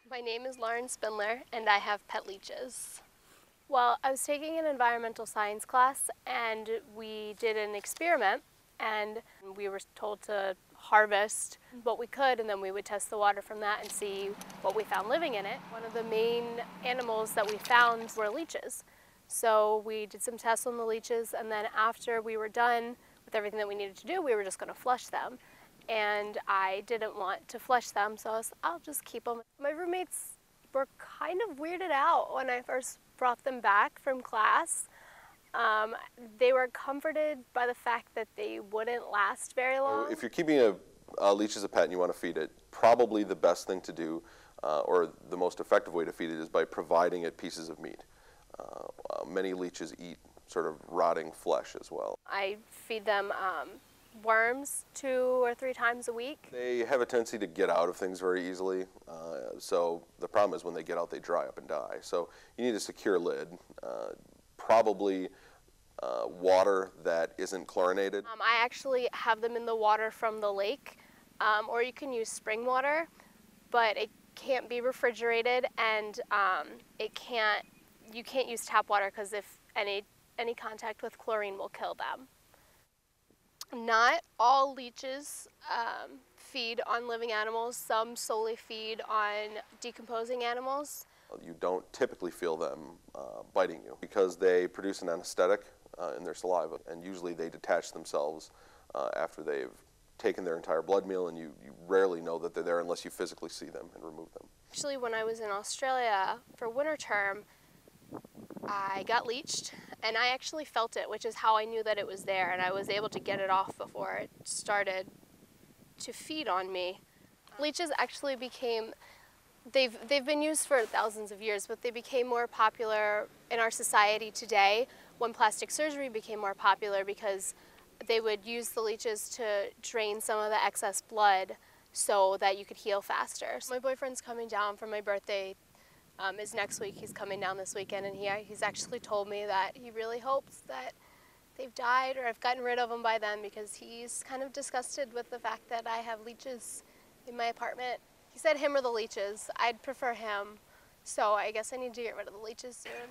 My name is Lauren Spindler, and I have pet leeches. Well, I was taking an environmental science class, and we did an experiment, and we were told to harvest what we could, and then we would test the water from that and see what we found living in it. One of the main animals that we found were leeches. So we did some tests on the leeches, and then after we were done with everything that we needed to do, we were just going to flush them. And I didn't want to flush them, so I'll just keep them. My roommates were kind of weirded out when I first brought them back from class. They were comforted by the fact that they wouldn't last very long. If you're keeping a leech as a pet and you want to feed it, probably the best thing to do, or the most effective way to feed it, is by providing it pieces of meat. Many leeches eat sort of rotting flesh as well. I feed them worms 2 or 3 times a week. They have a tendency to get out of things very easily, so the problem is when they get out they dry up and die. So you need a secure lid, probably water that isn't chlorinated. I actually have them in the water from the lake, or you can use spring water, but it can't be refrigerated, and you can't use tap water because if any contact with chlorine will kill them. Not all leeches feed on living animals. Some solely feed on decomposing animals. You don't typically feel them biting you because they produce an anesthetic in their saliva, and usually they detach themselves after they've taken their entire blood meal, and you rarely know that they're there unless you physically see them and remove them. Actually, when I was in Australia for winter term, I got leeched, and I actually felt it, which is how I knew that it was there, and I was able to get it off before it started to feed on me. Leeches actually they've been used for thousands of years, but they became more popular in our society today when plastic surgery became more popular because they would use the leeches to drain some of the excess blood so that you could heal faster. My boyfriend's coming down for my birthday. Is next week. He's coming down this weekend, and he's actually told me that he really hopes that they've died or I've gotten rid of them by then because he's kind of disgusted with the fact that I have leeches in my apartment. He said him or the leeches. I'd prefer him, so I guess I need to get rid of the leeches soon.